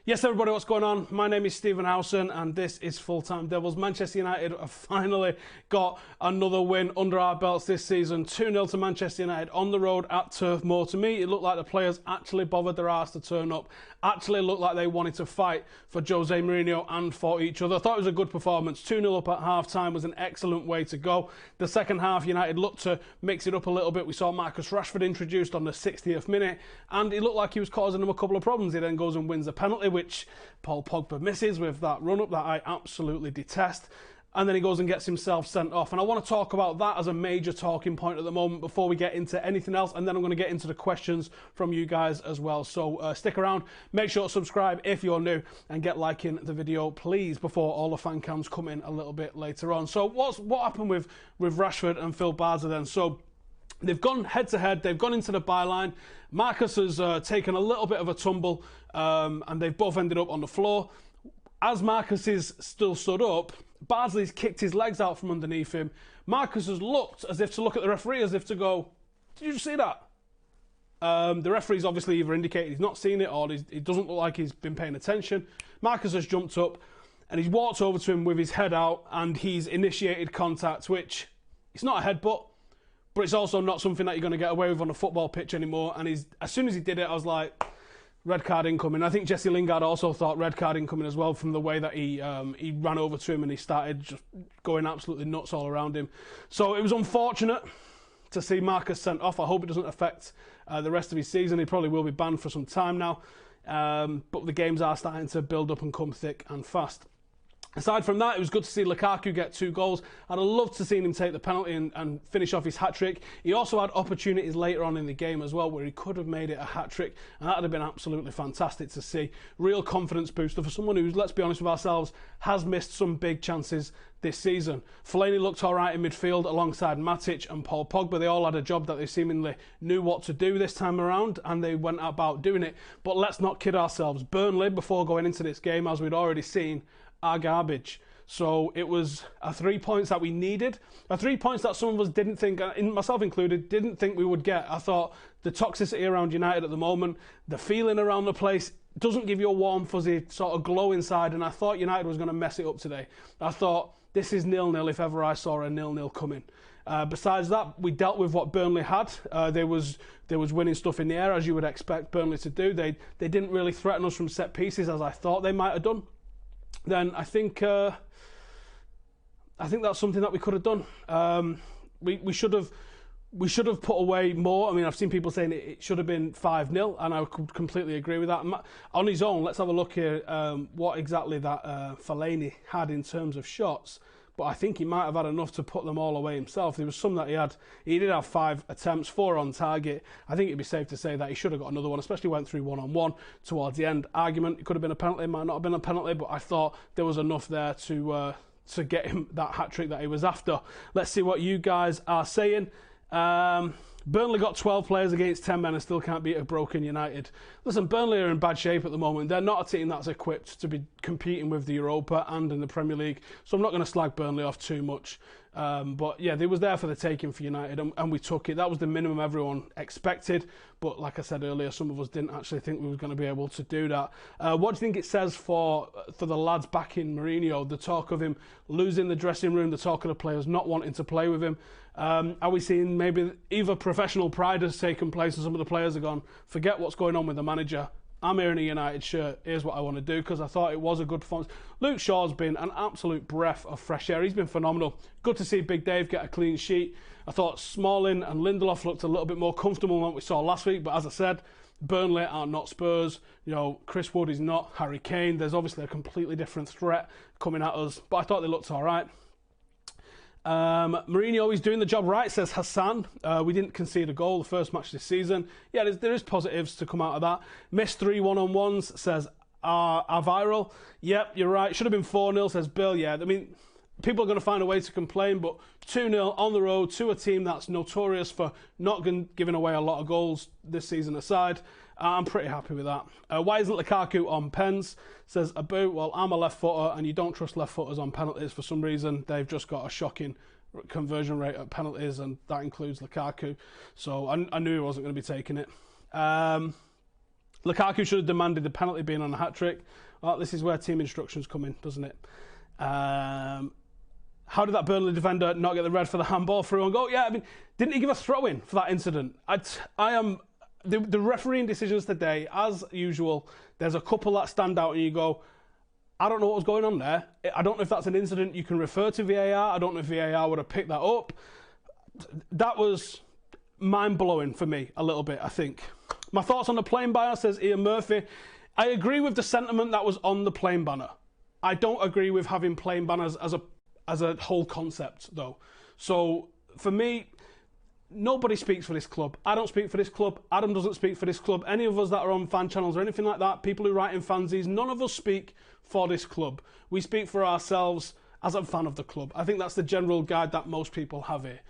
Yes, everybody, what's going on? My name is Stephen Howson, and this is Full Time Devils. Manchester United have finally got another win under our belts this season. 2-0 to Manchester United on the road at Turf Moor. To me, it looked like the players actually bothered their arse to turn up. Actually looked like they wanted to fight for Jose Mourinho and for each other. I thought it was a good performance. 2-0 up at half-time was an excellent way to go. The second half, United looked to mix it up a little bit. We saw Marcus Rashford introduced on the 60th minute, and it looked like he was causing them a couple of problems. He then goes and wins a penalty, which Paul Pogba misses with that run-up that I absolutely detest. And then he goes and gets himself sent off. And I want to talk about that as a major talking point at the moment before we get into anything else. And then I'm going to get into the questions from you guys as well. So stick around. Make sure to subscribe if you're new and get liking the video, please, before all the fan cams come in a little bit later on. So what happened with Rashford and Phil Barza then? So they've gone head-to-head. They've gone into the byline. Marcus has taken a little bit of a tumble, and they've both ended up on the floor. As Marcus is still stood up, Bardsley's kicked his legs out from underneath him. Marcus has looked as if to look at the referee, as if to go, did you just see that? The referee's obviously either indicated he's not seen it or it doesn't look like he's been paying attention. Marcus has jumped up and he's walked over to him with his head out and he's initiated contact, which it's not a headbutt, but it's also not something that you're going to get away with on a football pitch anymore. And as soon as he did it, I was like, red card incoming. I think Jesse Lingard also thought red card incoming as well, from the way that he ran over to him and he started just going absolutely nuts all around him. So it was unfortunate to see Marcus sent off. I hope it doesn't affect the rest of his season. He probably will be banned for some time now. But the games are starting to build up and come thick and fast. Aside from that, it was good to see Lukaku get 2 goals. I'd have loved to see him take the penalty and finish off his hat-trick. He also had opportunities later on in the game as well where he could have made it a hat-trick, and that would have been absolutely fantastic to see. Real confidence booster for someone who, let's be honest with ourselves, has missed some big chances this season. Fellaini looked all right in midfield alongside Matic and Paul Pogba. They all had a job that they seemingly knew what to do this time around, and they went about doing it. But let's not kid ourselves. Burnley, before going into this game, as we'd already seen, are garbage. So it was 3 points that we needed, 3 points that some of us didn't think, myself included, didn't think we would get. I thought the toxicity around United at the moment, the feeling around the place, doesn't give you a warm, fuzzy sort of glow inside, and I thought United was going to mess it up today. I thought, this is 0-0 if ever I saw a 0-0 coming. Besides that, we dealt with what Burnley had. There was winning stuff in the air, as you would expect Burnley to do. They didn't really threaten us from set pieces, as I thought they might have done. Then I think that's something that we could have done. We should have put away more. I mean, I've seen people saying it should have been 5-0, and I could completely agree with that. On his own, let's have a look here what exactly that Fellaini had in terms of shots. But I think he might have had enough to put them all away himself. There was some that he did have 5 attempts, 4 on target. I think it'd be safe to say that he should have got another one, especially went through one-on-one towards the end. Argument, it could have been a penalty, might not have been a penalty, but I thought there was enough there to get him that hat-trick that he was after. Let's see what you guys are saying. Burnley got 12 players against 10 men and still can't beat a broken United. Listen, Burnley are in bad shape at the moment. They're not a team that's equipped to be competing with the Europa and in the Premier League, so I'm not going to slag Burnley off too much. But yeah, they was there for the taking for United, and we took it. That was the minimum everyone expected, but like I said earlier, some of us didn't actually think we were going to be able to do that. What do you think it says for the lads backing Mourinho? The talk of him losing the dressing room, the talk of the players not wanting to play with him. Are we seeing maybe either professional pride has taken place and some of the players have gone, forget what's going on with the manager, I'm here in a United shirt, here's what I want to do, because I thought it was a good performance. Luke Shaw's been an absolute breath of fresh air. He's been phenomenal. Good to see Big Dave get a clean sheet. I thought Smalling and Lindelof looked a little bit more comfortable than what we saw last week, but as I said, Burnley are not Spurs. You know, Chris Wood is not Harry Kane. There's obviously a completely different threat coming at us, but I thought they looked all right. Mourinho is doing the job right, says Hassan. We didn't concede a goal the first match this season. Yeah, there is positives to come out of that. Missed 3 one-on-ones, says are viral. Yep, you're right. Should have been 4-0, says Bill. Yeah, I mean, people are going to find a way to complain, but 2-0 on the road to a team that's notorious for not giving away a lot of goals this season aside. I'm pretty happy with that. Why isn't Lukaku on pens? Says Abu. Well, I'm a left footer, and you don't trust left footers on penalties for some reason. They've just got a shocking conversion rate at penalties, and that includes Lukaku. So I knew he wasn't going to be taking it. Lukaku should have demanded the penalty being on a hat-trick. Well, this is where team instructions come in, doesn't it? How did that Burnley defender not get the red for the handball through and goal? Yeah, I mean, didn't he give a throw-in for that incident? The refereeing decisions today, as usual, there's a couple that stand out and you go, I don't know what was going on there. I don't know if that's an incident you can refer to VAR. I don't know if VAR would have picked that up. That was mind-blowing for me a little bit, I think. My thoughts on the playing banner, says Ian Murphy. I agree with the sentiment that was on the playing banner. I don't agree with having playing banners as a whole concept, though. So, for me, nobody speaks for this club. I don't speak for this club. Adam doesn't speak for this club. Any of us that are on fan channels or anything like that, people who write in fanzines, none of us speak for this club. We speak for ourselves as a fan of the club. I think that's the general guide that most people have here.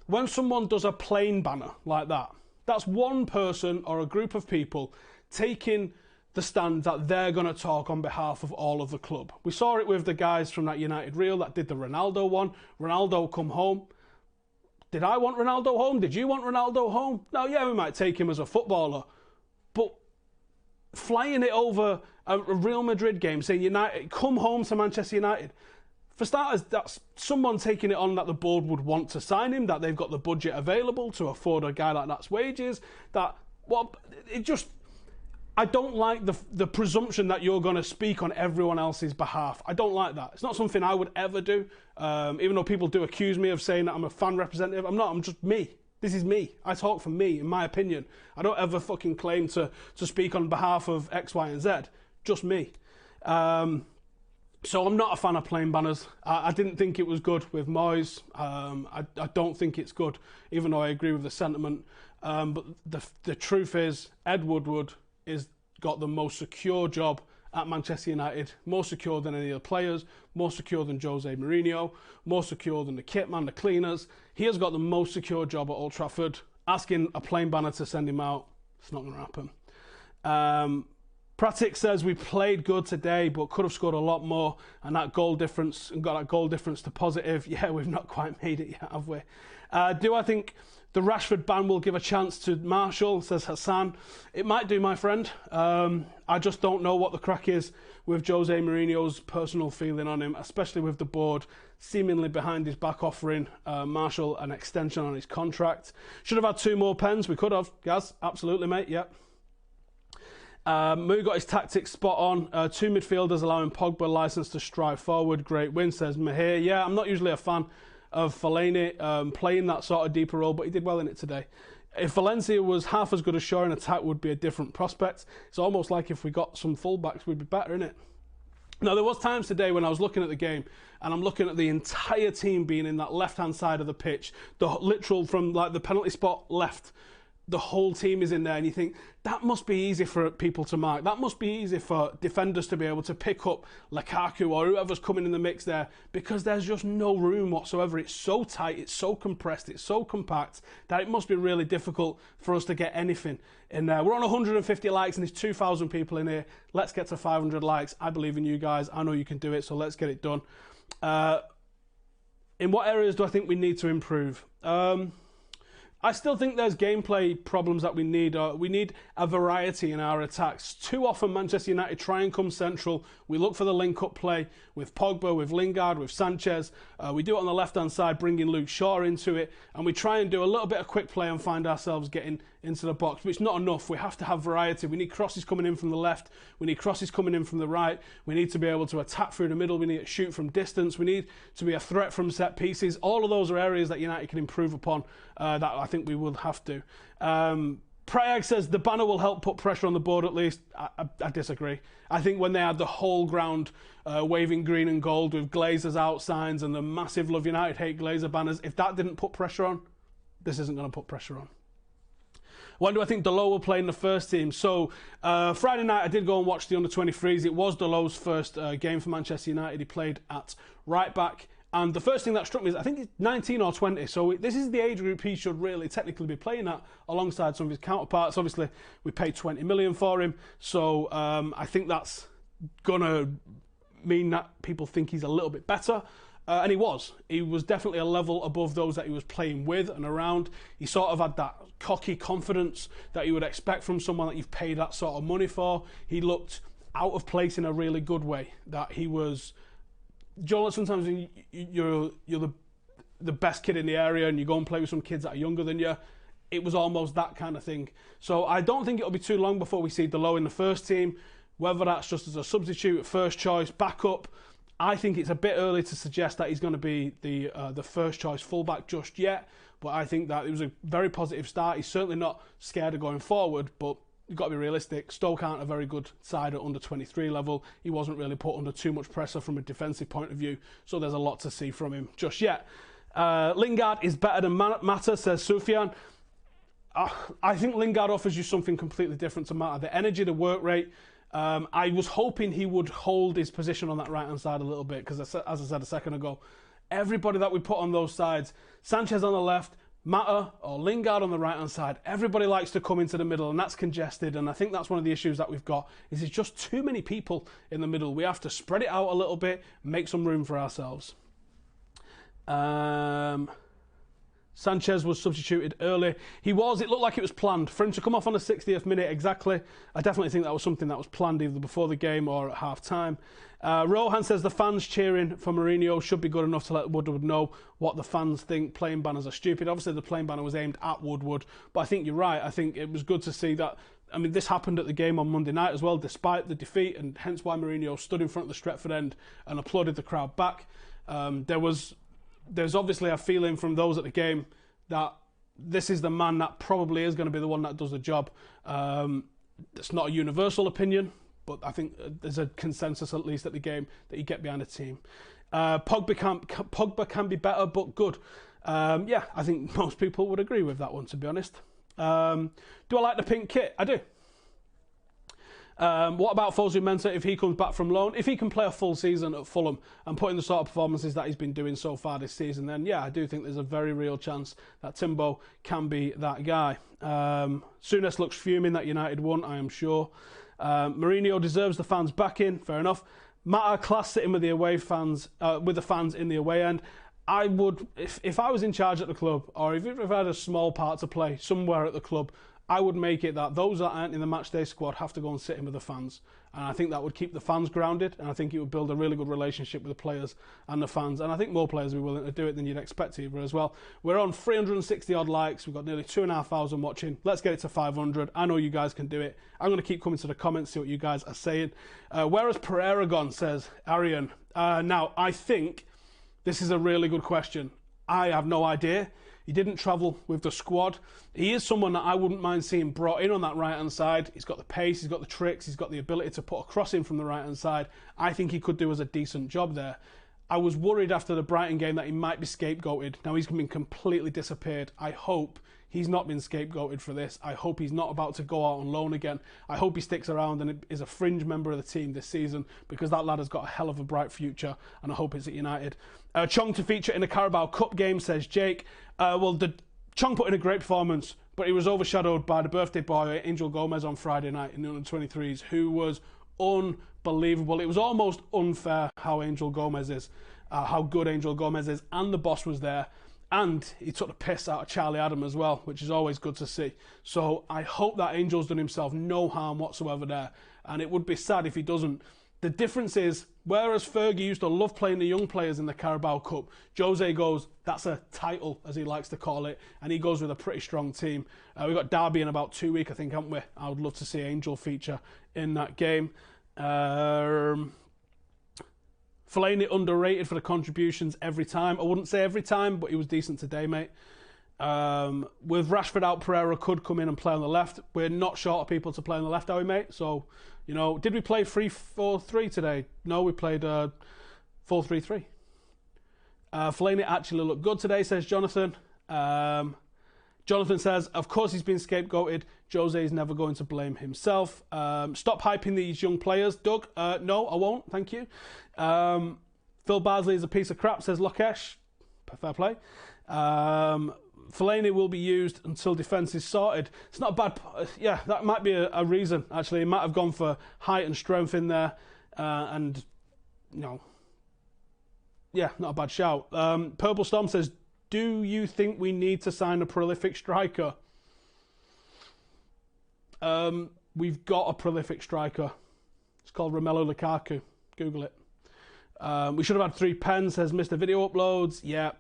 When someone does a plain banner like that, that's one person or a group of people taking the stand that they're going to talk on behalf of all of the club. We saw it with the guys from that United reel that did the Ronaldo one. Ronaldo come home. Did I want Ronaldo home? Did you want Ronaldo home? No, yeah, we might take him as a footballer. But flying it over a Real Madrid game, saying United, come home to Manchester United. For starters, that's someone taking it on that the board would want to sign him, that they've got the budget available to afford a guy like that's wages. I don't like the presumption that you're going to speak on everyone else's behalf. I don't like that. It's not something I would ever do, even though people do accuse me of saying that I'm a fan representative. I'm not, I'm just me. This is me. I talk for me, in my opinion. I don't ever fucking claim to speak on behalf of X, Y, and Z. Just me. So I'm not a fan of plain banners. I didn't think it was good with Moyes. I don't think it's good, even though I agree with the sentiment. But the truth is, Ed Woodward is got the most secure job at Manchester United, more secure than any of the players, more secure than Jose Mourinho, more secure than the kit man, the cleaners. He has got the most secure job at Old Trafford. Asking a plain banner to send him out, it's not going to happen. Pratik says we played good today, but could have scored a lot more, and that goal difference and got that goal difference to positive. Yeah, we've not quite made it yet, have we? Do I think the Rashford ban will give a chance to Marshall, says Hassan. It might do, my friend. I just don't know what the crack is with Jose Mourinho's personal feeling on him, especially with the board seemingly behind his back offering Marshall an extension on his contract. Should have had 2 more pens. We could have, Gaz. Absolutely, mate. Yep. Moo got his tactics spot on. 2 midfielders allowing Pogba license to stride forward. Great win, says Mahir. Yeah, I'm not usually a fan of Fellaini playing that sort of deeper role, but he did well in it today. If Valencia was half as good as Shaw in attack, would be a different prospect. It's almost like if we got some fullbacks, we'd be better, innit? Now, there was times today when I was looking at the game and I'm looking at the entire team being in that left-hand side of the pitch, the literal from like the penalty spot left, the whole team is in there, and you think that must be easy for people to mark. That must be easy for defenders to be able to pick up Lukaku or whoever's coming in the mix there, because there's just no room whatsoever. It's so tight, it's so compressed, it's so compact that it must be really difficult for us to get anything in there. We're on 150 likes and there's 2,000 people in here. Let's get to 500 likes. I believe in you guys. I know you can do it, so let's get it done. In what areas do I think we need to improve? I still think there's gameplay problems that we need. We need a variety in our attacks. Too often Manchester United try and come central. We look for the link-up play with Pogba, with Lingard, with Sanchez. We do it on the left-hand side, bringing Luke Shaw into it. And we try and do a little bit of quick play and find ourselves getting into the box. But it's not enough. We have to have variety. We need crosses coming in from the left. We need crosses coming in from the right. We need to be able to attack through the middle. We need to shoot from distance. We need to be a threat from set pieces. All of those are areas that United can improve upon that I think we will have to. Prayag says the banner will help put pressure on the board at least. I disagree. I think when they had the whole ground waving green and gold with Glazers out signs and the massive Love United Hate Glazer banners, if that didn't put pressure on, this isn't going to put pressure on. When do I think Dalot will play in the first team? So, Friday night I did go and watch the under-23s. It was Dalot's first game for Manchester United. He played at right back. And the first thing that struck me is I think he's 19 or 20. So this is the age group he should really technically be playing at alongside some of his counterparts. Obviously, we paid 20 million for him. So I think that's going to mean that people think he's a little bit better. And he was. He was definitely a level above those that he was playing with and around. He sort of had that cocky confidence that you would expect from someone that you've paid that sort of money for. He looked out of place in a really good way. That he was... Joe, sometimes you're the best kid in the area and you go and play with some kids that are younger than you. It was almost that kind of thing. So I don't think it'll be too long before we see Delo in the first team, whether that's just as a substitute, first choice, backup. I think it's a bit early to suggest that he's going to be the first choice fullback just yet, but I think that it was a very positive start. He's certainly not scared of going forward, but you've got to be realistic. Stoke aren't a very good side at under 23 level. He wasn't really put under too much pressure from a defensive point of view, so there's a lot to see from him just yet. Lingard is better than Mata, says Sufyan. I think Lingard offers you something completely different to Mata. The energy, the work rate. I was hoping he would hold his position on that right-hand side a little bit because, as I said a second ago, everybody that we put on those sides, Sanchez on the left, Mata or Lingard on the right-hand side, everybody likes to come into the middle and that's congested, and I think that's one of the issues that we've got, is there's just too many people in the middle. We have to spread it out a little bit, make some room for ourselves. Sanchez was substituted early. It looked like it was planned. For him to come off on the 60th minute exactly, I definitely think that was something that was planned either before the game or at half-time. Rohan says the fans cheering for Mourinho should be good enough to let Woodward know what the fans think playing banners are stupid. Obviously, the playing banner was aimed at Woodward, but I think you're right. I think it was good to see that. I mean, this happened at the game on Monday night as well, despite the defeat, and hence why Mourinho stood in front of the Stretford end and applauded the crowd back. There's obviously a feeling from those at the game that this is the man that probably is going to be the one that does the job. It's not a universal opinion, but I think there's a consensus at least at the game that you get behind a team. Pogba can be better, but good. Yeah, I think most people would agree with that one, to be honest. Do I like the pink kit? I do. What about Fosu Mensah if he comes back from loan? If he can play a full season at Fulham and put in the sort of performances that he's been doing so far this season, then yeah, I do think there's a very real chance that Timbo can be that guy. Souness looks fuming that United won, I am sure. Mourinho deserves the fans' backing, fair enough. Mata class sitting with the away fans, with the fans in the away end. I would, if I was in charge at the club, or if I had a small part to play somewhere at the club, I would make it that those that aren't in the matchday squad have to go and sit in with the fans. And I think that would keep the fans grounded, and I think it would build a really good relationship with the players and the fans. And I think more players will be willing to do it than you'd expect either as well. We're on 360 odd likes. We've got nearly 2,500 watching. Let's get it to 500. I know you guys can do it. I'm going to keep coming to the comments, see what you guys are saying. Where has Pereira gone, says Arian. Now, I think this is a really good question. I have no idea. He didn't travel with the squad. He is someone that I wouldn't mind seeing brought in on that right-hand side. He's got the pace, he's got the tricks, he's got the ability to put a cross in from the right-hand side. I think he could do us a decent job there. I was worried after the Brighton game that he might be scapegoated. Now he's been completely disappeared. I hope he's not been scapegoated for this. I hope he's not about to go out on loan again. I hope he sticks around and is a fringe member of the team this season, because that lad has got a hell of a bright future, and I hope it's at United. Chong to feature in the Carabao Cup game, says Jake. Well, Chong put in a great performance, but he was overshadowed by the birthday boy, Angel Gomez, on Friday night in the under-23s, who was unbelievable. It was almost unfair how Angel Gomez is, how good Angel Gomez is, and the boss was there. And he took the piss out of Charlie Adam as well, which is always good to see. So I hope that Angel's done himself no harm whatsoever there. And it would be sad if he doesn't. The difference is, whereas Fergie used to love playing the young players in the Carabao Cup, Jose goes, that's a title, as he likes to call it, and he goes with a pretty strong team. We've got Derby in about 2 weeks, I think, haven't we? I would love to see Angel feature in that game. Fellaini underrated for the contributions every time. I wouldn't say every time, but he was decent today, mate. With Rashford out, Pereira could come in and play on the left. We're not short of people to play on the left, are we, mate? So, you know, did we play 3-4-3 today? No, we played 4-3-3. Fellaini actually looked good today, says Jonathan. Jonathan says, of course he's been scapegoated. Jose is never going to blame himself. Stop hyping these young players, Doug. No, I won't, thank you. Phil Barsley is a piece of crap, says Lokesh. Fair play. Fellaini will be used until defence is sorted. It's not a bad... Yeah, that might be a reason, actually. He might have gone for height and strength in there. And, you know... yeah, not a bad shout. Purple Storm says, do you think we need to sign a prolific striker? We've got a prolific striker. It's called Romelu Lukaku. Google it. We should have had 3 pens, says Mr. Video Uploads. Yeah.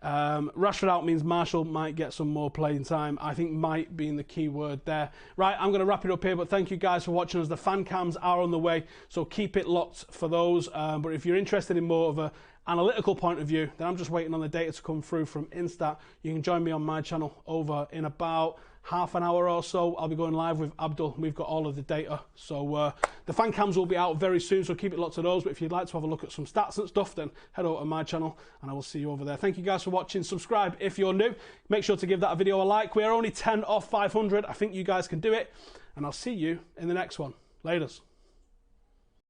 Rashford out means Marshall might get some more playing time. I think might being the key word there. Right, I'm going to wrap it up here, but thank you guys for watching us. The fan cams are on the way, so keep it locked for those. But if you're interested in more of a analytical point of view, then I'm just waiting on the data to come through from Instat. You can join me on my channel over in about half an hour or so. I'll be going live with Abdul. We've got all of the data. So the fan cams will be out very soon, so keep it locked to those. But if you'd like to have a look at some stats and stuff, then head over to my channel and I will see you over there. Thank you guys for watching. Subscribe if you're new. Make sure to give that video a like. We are only 10 off 500. I think you guys can do it. And I'll see you in the next one. Laters.